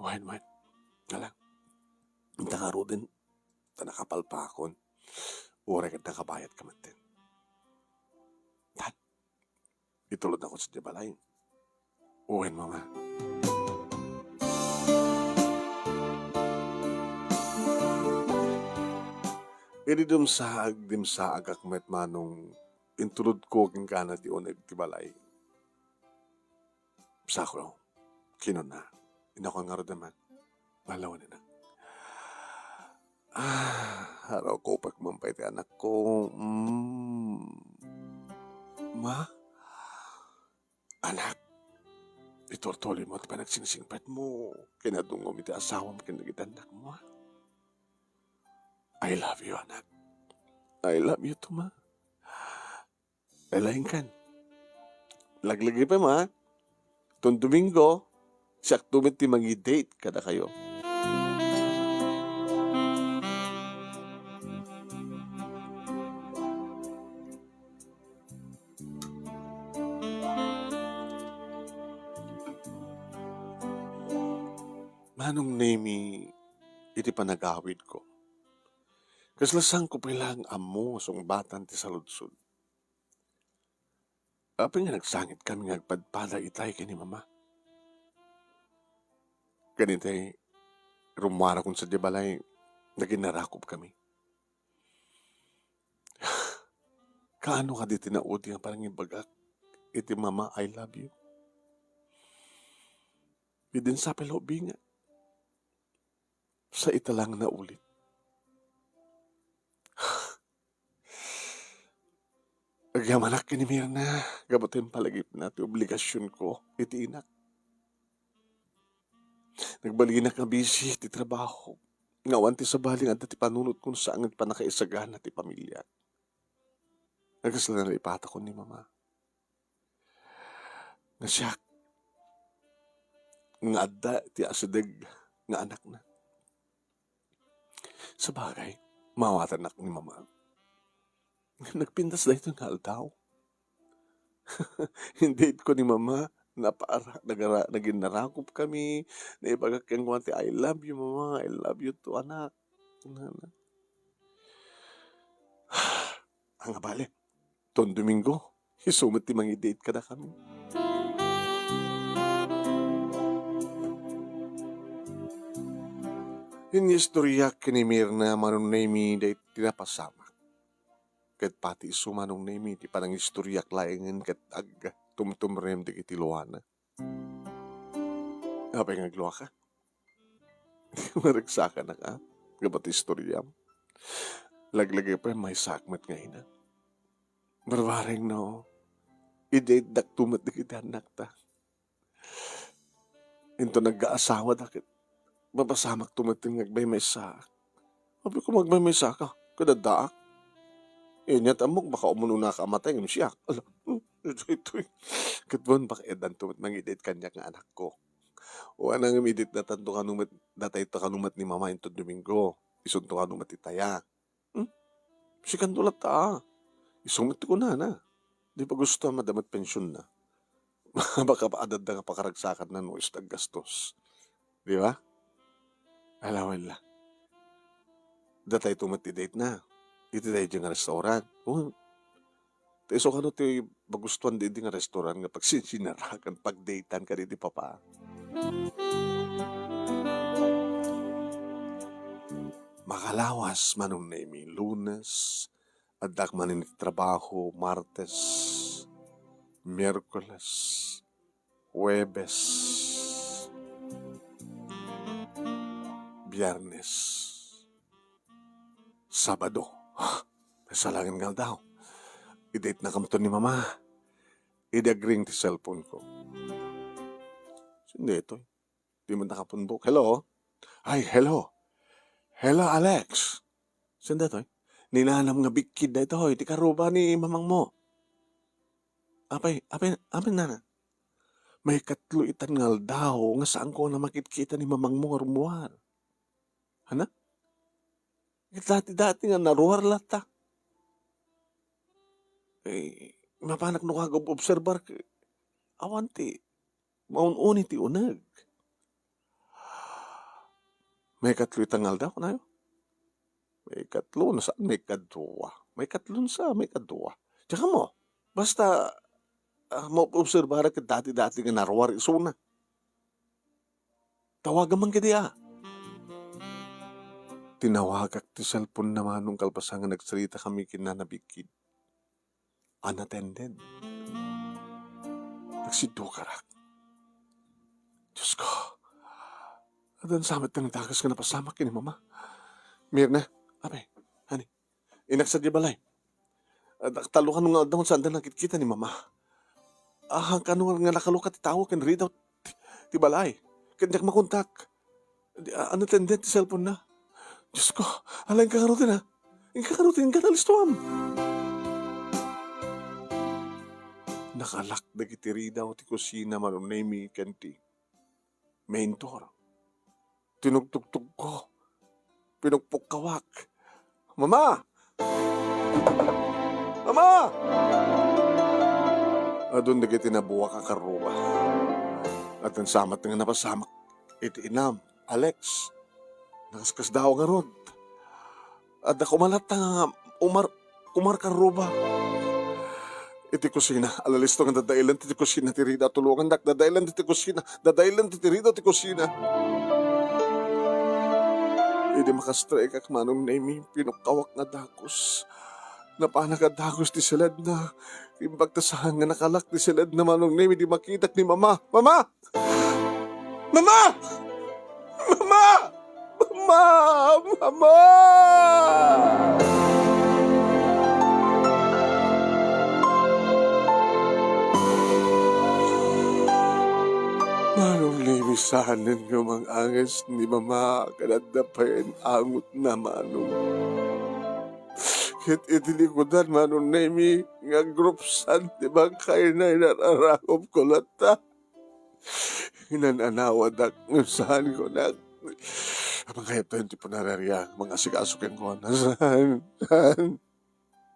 Wain. Alam, hindi ka din, nakapalpakon. Ure ka nakabayad ka man din. Dad, itulod ako sa Dibalay. Uwin, mama. Dimsaag akmet manong intulod ko king kana di unay Dibalay. Sakro, Kino na. Ina ko nga rin naman. Malawan na. Haraw ko pagmampay ti anak ko. Ma? Anak, itortoli mo at panagsing-singpat mo. Kinadungom iti asawam kinagitanak mo. I love you, anak. I love you too, ma. Elahin kan. Laglagi pa, ma. Itong Domingo, siyak tumit ti mangi-date kada kayo. Manong name iti panagawid ko. Kaslasang ko pilang amo song batan ti saludsod. Apay nga nagsangit kami nga agpadpada itay kay ni mama. Ganitay, rumara kung sa dibalay, naginarakop kami. Kaano ka di tinaudi ang parang ibagak, iti mama, I love you. Bidin sa pelobi nga. Sa italang na ulit. Agyamanak kinimir na, gabutin palagip na, ti obligasyon ko, iti inak. Nagbalinak nga busy, ti trabaho. Ngawan ti sabaling at ti panunot kung saan pa nakaisagan ti pamilya. Nagkasala na ipata ko ni mama. Nga siya, nga adda ti asideg nga anak na. Sa bagay, mawatan anak ni mama. Nagpintas na ito nga aldaw. Hindi ko ni mama, naginarakop kami, naibagak yung wanti, I love you mama, I love you too anak. Ang abali, ton Domingo, isumot ti mangi-date ka na kami. Yung istorya kinimir na manong nami day tinapasama. Kat pati sumanong nami ti panang istoryak laingan kat ag tumtumrem di kitiluana. Apay nga gluwa ka? Maragsakan na ka? Gabat istorya mo? Laglagay pa may sakmat nga ina. Barbaring no. I-date dak tumat di kita anak ta. Into nag-aasawa dakit. Mapasamak tumating nagbay may sak. Sabi ko magbay may sak ka. Kadadaak. Inyat amok baka umununa ka amatay ng siya. Alam, ito. Katbuan baka edan tumat mangidit kanya nga anak ko. O anang imidit na tanto kanumat, datay to kanumat ni mama into Domingo. Isunto kanumat itaya. Sikan tulat ta. Isungit ko na. Di pa gusto madamat pensyon na. Baka paadad na nga pakaragsakan na no istag gastos. Di ba? Alawan la. Datay tumat-date na. Iti tayo dyan nga restaurant. So kano ti bagustuhan di nga restaurant nga pag sinarakan, pag-datean ka di papa. Makalawas manong nami Lunes, adak manin trabaho, Martes, Miyerkules, Huwebes, Biyernes, Sabado. Nasalangin nga daw. I-date na kamo to ni mama. I-agring ti cellphone ko. Hindi ito. Di mo nakapunbok. Hello? Ay, hello. Hello, Alex. Saan ito? Ninanam nga big kid na ito. Di karuba ni mamang mo. Apay na. May katlo itan ngal daw nga saan ko na makitkita ni mamang mo rumuar. Hana? Dati nga naruar lata. Mapanak no kagab observar ka. Awanti. Maun-uni ti unag. May katlo itangal daw na yun. May katlo na saan may kadwa. May katlo na sa may kadwa. Tsaka mo, basta maobservar ka dati-dati nga naruar isuna. Tawagan man kaya. Tinawagak ti cellphone naman nung kalpasangan nagsalita kami kinanabikid. Unattended. Nagsidukarak. Diyos ko. Adan samit ng tagas ka napasamak ni mama. Mirna, ape, hani, inaksa di balay. Talukan nga daw saan nakikita ni mama. Ahang kanu nga nakalukat ti tao ken read out ti balay. Ken jak makontak. Ano tendent ti cellphone na. Diyos ko, alang kakarutin ha. Ang kakarutin ka nalistuam. Nakalak dagiti ridaw ti kusina manunemi ken ti mentor. Tinugtugtog ko. Pinugpukkawak. Mama! Mama! Adun dagiti nabuwa ka karuba. At ang samat nga napasamak. Iti inam, Alex. Nakaskas daw nga rod. At nakumalat nga umar karuba. Iti kusina, alalisto nga dadailan ti kusina ti rida. Tulungan dak, dadailan ti kusina. Dadailan ti rida ti kusina. Hindi makastrike ak manong nemi, pinukawak nga dakos. Napanakadagos ti silad na. Imbag tasahan nga nakalak ti silad na manong nemi, di makitak ni mama. Mama! Mama! Mama! Mama! Mama! Manong nemi sahanin nga mang anges ni mama kanadapayan angot na manong. Kit itilikudan manong nemi nga group san di bang kayo na inararakop ko lata. Hinananawad ak saan ko na. Abang kaya tayo ti punararya mga sikasukin ko na saan.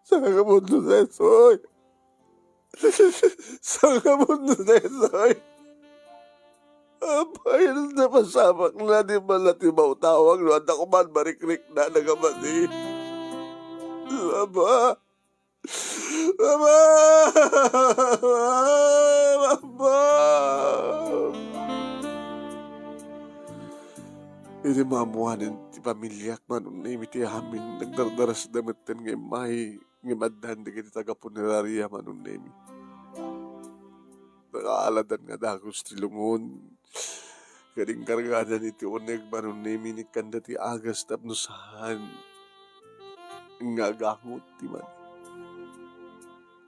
Saan ka mundo sa esoy? Saan ka mundo sa esoy? Apay na pasamak na di malatibaw tawag no. At ako man marikrik na nagamati. Mama! Mama! Mama! Hindi mamuhanin ti pamilyak man na imiti amin. Nagdardaras damitin ngay may madan di kiti tagapunerarya man na imi. Nakaaladan nga dagos ti lungon. Kading kargada ni ti uneg man na imi ni kanda ti agas tapnusahan. Nga gangot ti man.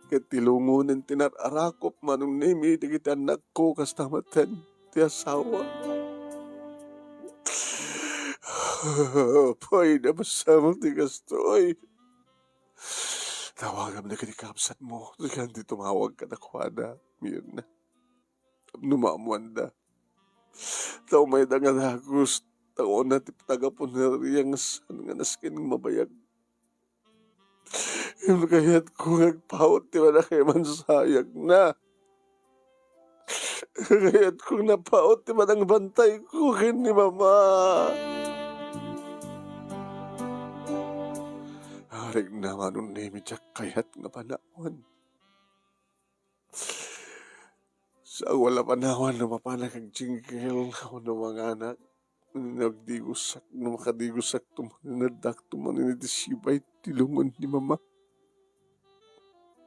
Ket ti lungonen tinararakop man na imi di kiti anak ko kastamatan ti asawa. Poy, napasamang ti kastoy. Tawagam na kanikapsat mo. Sige, di tumawag ka na kuwana. Mirna. Numamuan da. Tao may dangadagos. Tao na ti tagapuneriyang san nga naskin mabayag. Yung kayat ko nagpawat ti wala kayo man sayag na. Kayat ko napawat ti manang bantay ko kin ni mama. Harig naman nun nemi jak kayat nga panahon. Sa wala panahon na mapanak ang jingle ako ng mga anak. Nagdigusak, na makadigusak tumaninadak, tumaninidisibay, tilungon ni mama.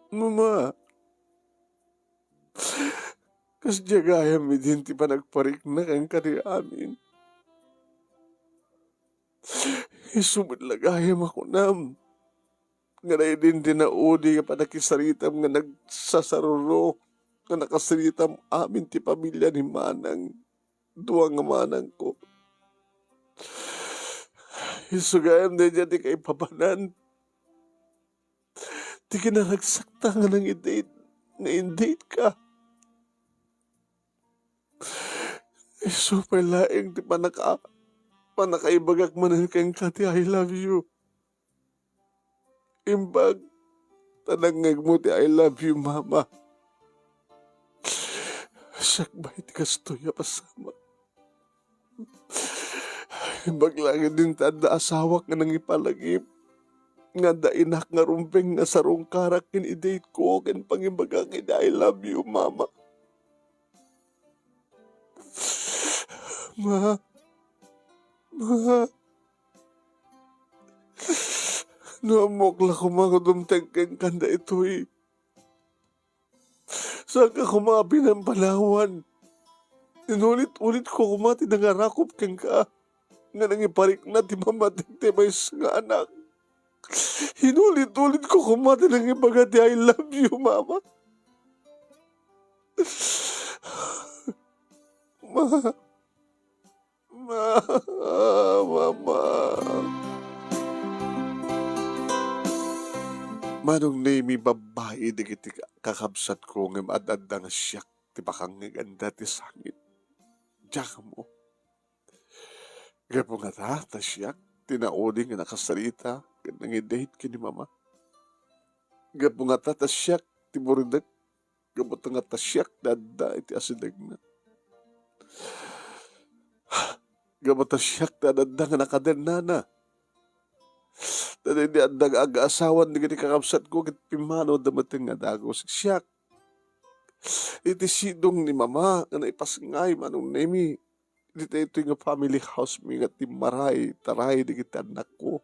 Mama, kas jagaya mi din ti panagparik na kang kari amin. Isumit lagayam ako nam. Nga na din dinaudi ka panakisaritam nga nagsasaruro nga nakasaritam amin ti pamilya ni Manang. Duwang nga Manang ko. Isugayam na dyan di kay papanan. Di ka na nagsakta nga ng i-date. Nga in-date ka. Super laing di panakaibagak manan kang kati I love you. Imbag, tanangag mo ti I love you, mama. Sakbay ti kastoy pasama. Imbag lang din tanda asawak nga nang ipalagip. Nga dainak nga rumpeng nga sarong karak kin i-date ko ken pangimbaga kin I love you, mama. Ma. Namokla ko mga dumtag kang kanda ito'y. Saan ka kumabi ng Palawan? Inulit-ulit ko kumati nangarakop kang ka. Nga nangiparik na ti mamatik ti may nga anak. Inulit-ulit ko kumati nangipagati I love you, mama. Ma, mama. Manong name babae di kiti kakabsat ko ng adada nga siyak ti bakang ganda ti sangit. Diyak mo. Gapo nga ta siyak, tinaudi nga nakasalita, nang-date kini mama. Gapo nga ta siyak, ti buridag, gapo nga ta siyak, dada iti asidag na. Gapo ta siyak, dada nga nakadenna na. Dada hindi andag aga-asawan, di kiti kakabsat ko, kit pimano damating nga dago, siyak. Iti sidong ni mama, nga naipasngay, manong nemi, ito yung family house mi nga timaray, taray, di kita anak ko.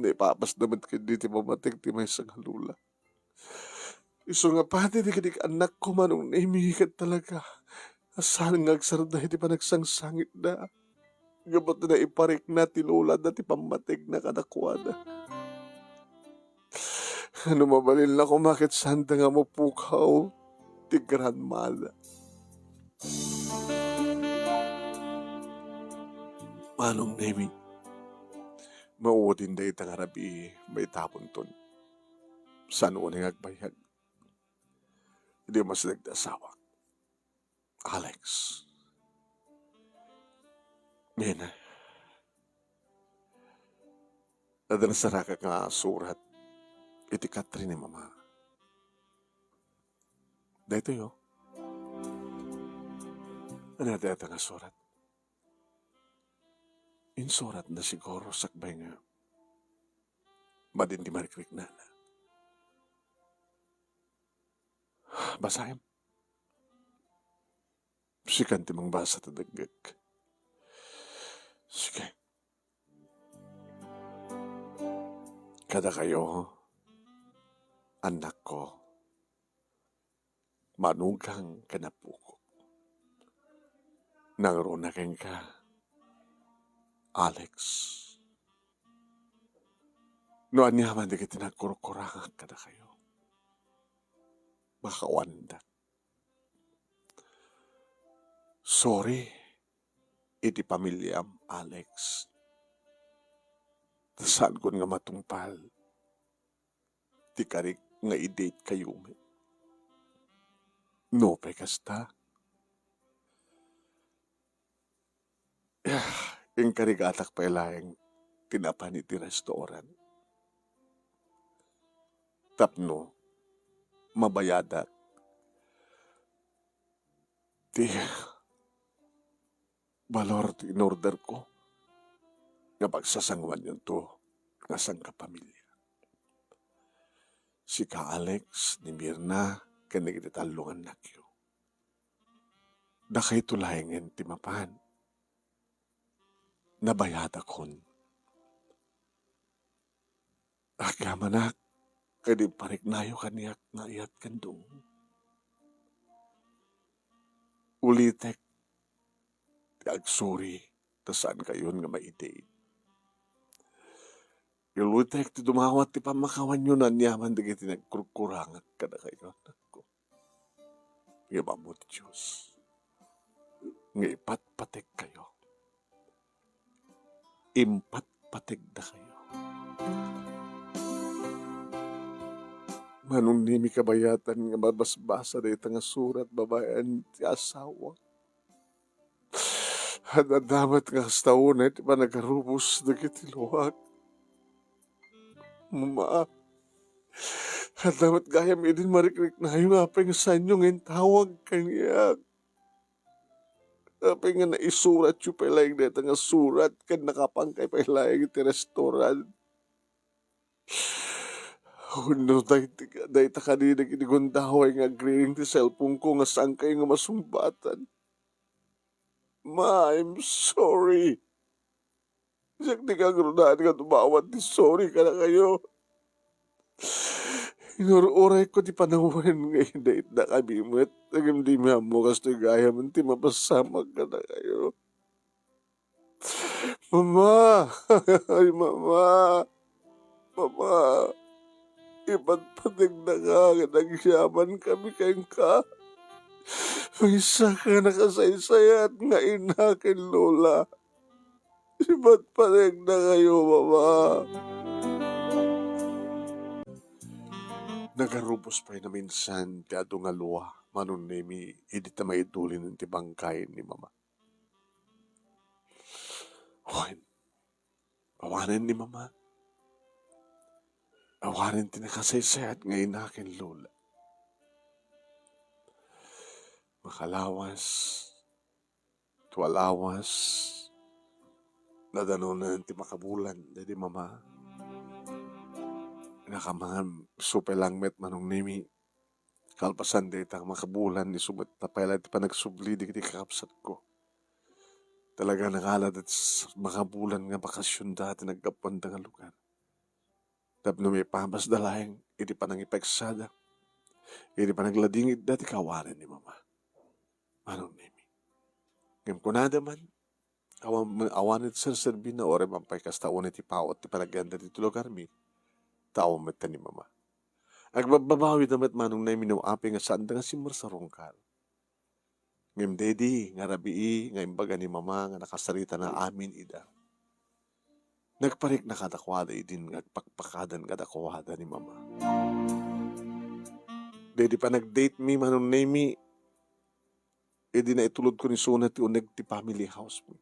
Naipapas naman ka dito mamating ti may sangalula. Iso nga pati di ka anak ko manong naimihikat talaga. Asan nga agsarda, hindi pa nagsangsangit na. Gabot na iparik na tilula na ti pamatig na kanakwada. Ano mabalil na kumakit sanda nga mo pukaw, ti grandmother. Manong nemi, mauudin da itang arabi, may tapon ton. Saan uning agbayag? Hindi mas nagdasawa. Alex. Mina. Nadala sa raka nga surat, iti Catherine ni mama. Dito yo. Ano dito nga surat? Insurat na siguro sakbay nga. Madin di marikrik na. Basahin. Sikan ti mong basa tadagag. Sige. Kada kayo, anak ko, manugang kanapuko. Nangronakin ka. Alex. No anyaman di kita nagkurukurangan ka na kayo. Makawanda. Sorry, iti pamilyam, Alex. Saan ko nga matungpal? Ti karik nga i-date kayo. No, pekasta. Yung karigatak pa ilayang tinapan iti restoran. Tapno, mabayadat. Ti balor ti in-order ko. Nga pagsasangwan yun to, nga sang kapamilya. Si ka Alex, ni Mirna, kanigititalungan na kyo. Dakay tulayangin ti mapan. Nabayad akon. Agamanak, kadi parignayo kaniyak nga iyat kandong. Ulitek, ti agsuri, tasaan kayon nga maitid. Ilutek, ti dumawat ti pamakawan nyo na niyaman di kiti nagkurkurangat ka na kayo. Nga mamut Diyos. Nga ipatpatek kayo. Impatpatek na kayo. Manong nimi kabayatan nga mabasbasa na itang surat babayan ti asawa. Hadadamat nga kastaon ti pa nagarubos na kitiluwag. Mama, hadamat gayam idin marikrik na yung apeng sanyo ngayon tawag kaniya. Apeng nga naisurat yung palayang dito nga surat kan nakapangkay palayang iti restaurant. No, dahi ta kanina kinigundaway nga agreeing ti cellphone ko nga sangkay nga masumbatan. Ma, I'm sorry. Siyak di ka grunahan nga tumawad ti sorry ka na kayo. Inururay ko di panawan ngayon dahit na kami mo at nagimdi mo kastoy gaya man ti mapasamag ka na kayo. Mama! Ay, mama! Mama! Iba't patig na ka, nagsiyaman kami kayong ka. May isa ka nakasaysayat nga inakin, Lola. Iba't patig na kayo, mama. Nagarubos pa na minsan ti ado nga luwa, manon nemi, hindi ta maidulin ng tibangkain ni mama. Hoy, awanin ni mama. Awanin ti nakasaysayat nga inakin, Lola. Makalawas, tuwalawas, nadanunan ti makabulan, dadi mama. Nakamangan supelang met manong nimi. Kalpasan di itang makabulan ni sumat tapay ti panagsubli di kiti kakapsat ko. Talaga nakalad at makabulan nga bakasyon dati nagkapunta nga lugar. Tapno may pambas dalayang, iti pa nang ipeksada. Iti pa nagladingit dati kawarin ni mama. Manong nimi. Ngam kunada man, awanit serserbi na ore mampay kastaon iti paot ti panaganda dito lugar mi. Tao met ni mama. Agbababawi damat manong nimi no api nga saan nga simmer sa rongkal. Ngam dedi, nga rabii, nga imbaga ni mama, nga nakasarita na amin ida. Nagparik na kadakwada idin, nagpakpakadan kadakwada ni mama. Dedi pa nag-date mi, manong nemi, edi na itulod ko ni sunat ti uneg ti family house mi.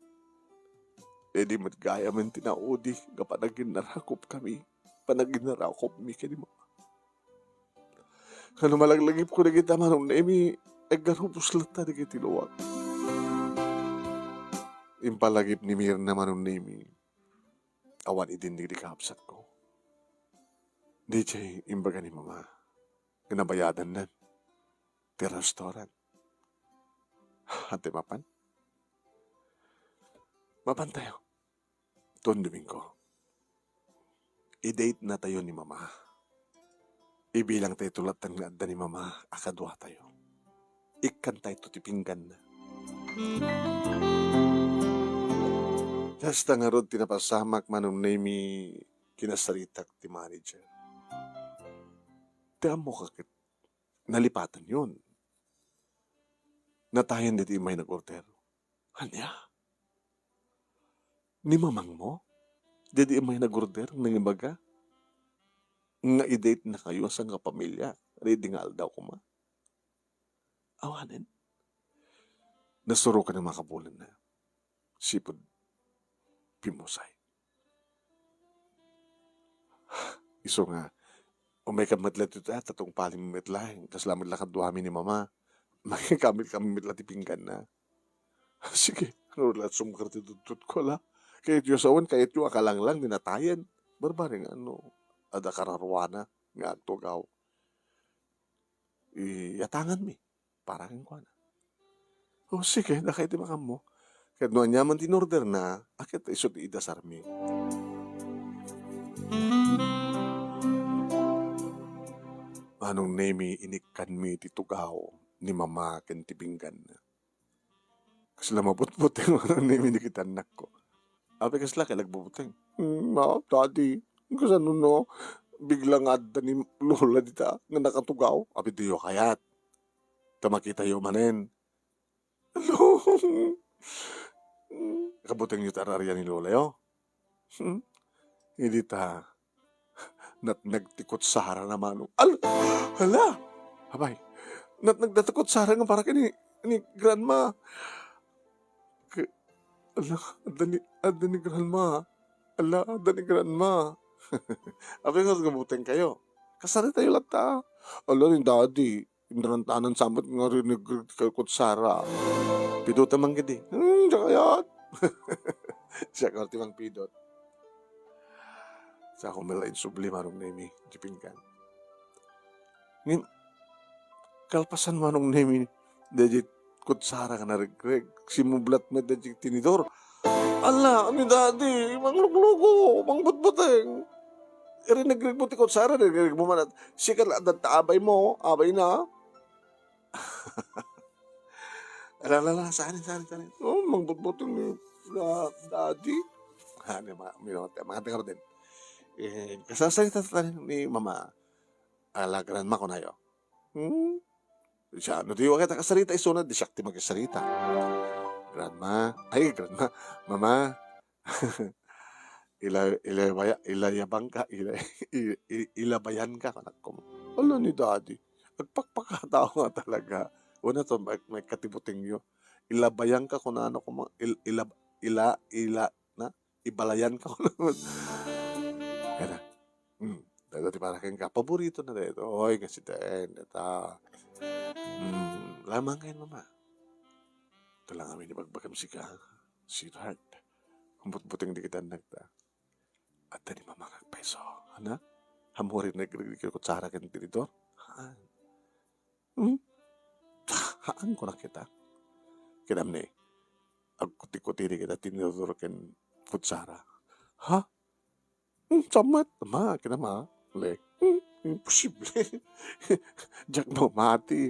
Edi matgaya man tinaudi, kapanagin narakop kami, panagin narakop mi kani mama. Kano malaglagip ko na kita manong nemi, garubos lata na kitiluwag. Impalagip ni Mirna manong nemi, awan idin di kapsat ko. Di chay imbaga ni mama, ginabayadan na, ti restaurant. Ate mapan? Mapan tayo. Tuon Domingo. I-date na tayo ni mama. Ibilang tayo tulatan nga adda ni mama, akadwa tayo. Ikan tayo tutipinggan na. Kasta nga rod tinapasamak manong nemi kinasaritak ti manager. Tiyan mo kakit, nalipatan yun. Natayan dito may nag-order. Hanya? Ni mamang mo? Dito may nag-order ng imbaga? Nga i-date na kayo sa nga pamilya. Ready nga daw ko ma. Awanin. Nasuro ka ng makabulan na. Sipod. Pimusay. Iso nga. Umay ka matlat ito tatong paling mitlahin. Kaslamit lakad duhami ni mama. Makikamit kami mitlat ipinggan na. Sige. Ano lahat sumkar titutut ko la. Kahit yung sawan, kahit yung akalanglang dinatayan. Barbaring ano. Ada kararwana. Nga agtugaw. Iatangan mi. Parang ko na. O sige, nakait makam mo. Kahit noon niya man tinorder na, akit isot idasar mi. Anong nemi inikan mi titugaw ni mama ken tibinggan na. Kasi lamabot-buteng anong nemi ni kitanak ko. Ape kasla kay nagbubuteng. Ma, daddy, kasi ano no, biglang adda ni lola dita nga nakatugaw. Ape diyo kayat. Tamakita yo manen. Hello. Kabuteng niyo tararya ni lola yo. Hindi ta nagtikot sara naman. Hala! Abay, nagdatakot sara nga para kini grandma. Ala, ada ni grandma. Ala, ada ni grandma. Abay nga gabuteng kayo. Kasari tayo lang ta. Ala, ni daddy. Inarantanan samot nga rin nagkakot sara. Pidot naman gidi. Kayat. Siya ka timang pidot. Sa akong malain subli marong nemi, jipingkan. Ngin, kalpasan marong nemi, dajit kutsara ka na regreg, simublat na dajit tinidor. Ala, ni daddy, mangluglugo, mangbutbuteng. nagregbuti ko sara, nagregmo man at sikal at abay mo, abay na. Alala, saan. Oh, mangbutbutin ni daddy. Ano, mga taga din. Kasasalita ni mama, grandma ko na yo. Siya, no, di kita kasalita, isunod, di siya ti magkasalita. Grandma, mama, ilayabang ka, ilabayan ka, anak ko. Ano ni daddy? Nagpakpakatao nga talaga. Una to, may katibuting nyo. Ilabayan ka kung ano ko, ibalayan ka kung ano. Dati para kang paborito na dito. Oy, kasi din, data. Lamang kayo, mama. Ito lang kami ni Bagbagam si ka, sweetheart. Kumput-buting di kita nagta. At tadi mama kagpeso. Ano? Hamurin na kagigil ko tsara kan dito. Haan ko na kita. Kinam ni. Ag kuti-kuti kita tinuturo kan kutsara. Ha? Samat. Ma, kinama. Le. Imposible. Jack mo mati.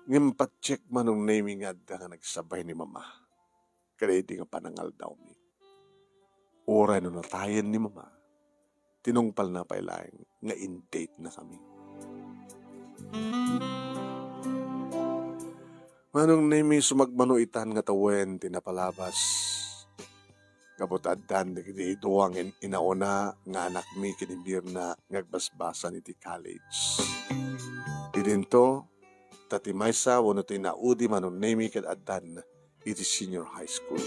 Ngem pa-check manong naming adda nga nagsabay ni mama. Kaya di nga panangal daw mi. Oray no natayan ni mama. Tinungpal na pailaing nga in-date na kami. Manong nami sumagmanuitan nga tawen tinapalabas. Kabot addan di doang inauna nga anak mi kinibir na ngagbasbasan iti college. Idinto tatimay sa wano tinaudi manon nami kat addan iti senior high school.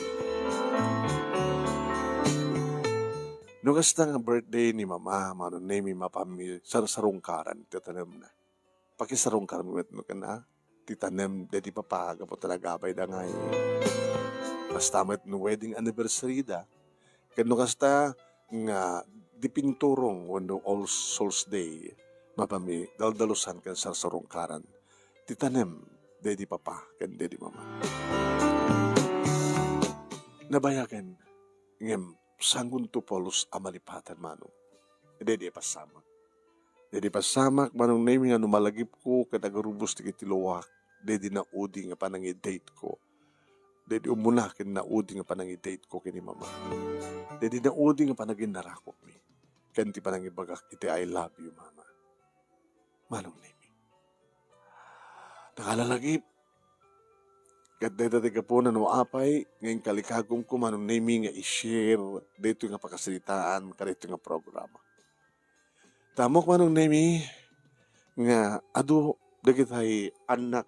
Nugas na nga birthday ni mama manon nami mapami sarungkaran titanem na. Pakisarungkaran mo ka na titanem dedi papaga po talaga abay da nga basta met no wedding anniversary da. Kano kasta nga dipinturong wano All Souls Day mapami daldalusan kan sarungkaran. Titanem, dedi papa, kan dedi mama. Nabayagan, ngem, sanggun tu polos amalipatan mano. Dedi pasamak. Dedi pasamak, manong nami nga numalagip ko, katagarubos ti kitiluwak, dedi na udi nga panangi-date ko. Dedi umunakin na udi nga panangi-date ko kini mama. Dedi na udi nga panagin narakot mi. Kanti panangibagak, iti I love you, mama. Manong nami. Nakalalagip. Kadeta po na apay, ngayon kalikagong ko manong naming nga i-share dito nga pakasalitaan karito nga programa. Tamok manong nami nga adu dagit ay anak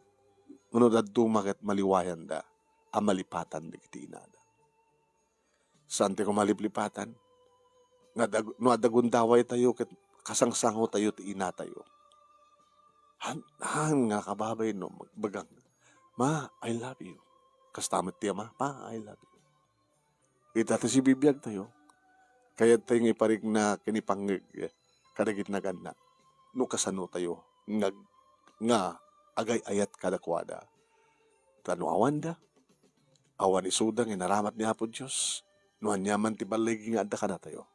ano dadto maket maliwayan da amalipatan dagiti inada. Sante ko maliplipatan nga no adagundaway tayo ket kasangsango tayo ti ina tayo. Han nga kababay no magbagang. Ma, I love you. Kastamit tiya ma, I love you. Ita si bibiyag tayo. Kaya tayo nga iparig na kinipang kadagit na ganda. No kasano tayo. Nga agay ayat kadakwada. Tano awan da. Awan isudang inaramat ni Apo Diyos. No anyaman ti baligi nga adda ka na tayo.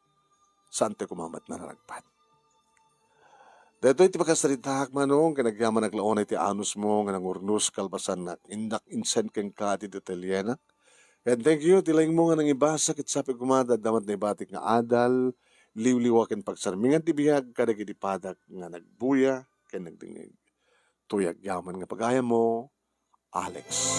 Saan tayo kumamat na naragpat. Dito iti pagkasalitahak manong, kinagyaman naglaon iti anus mo, nga nangurnos kalbasan na indak insen keng ka ti detalyena. And thank you, tilaing mo nga nang ibasa, kitsapi kumada, damat na ibatik nga adal, liwliwakin pagsarmingan ti bihag, kadag iti padak nga nagbuya, kaya nagdingig. Tuyag yaman nga pagaya mo, Alex.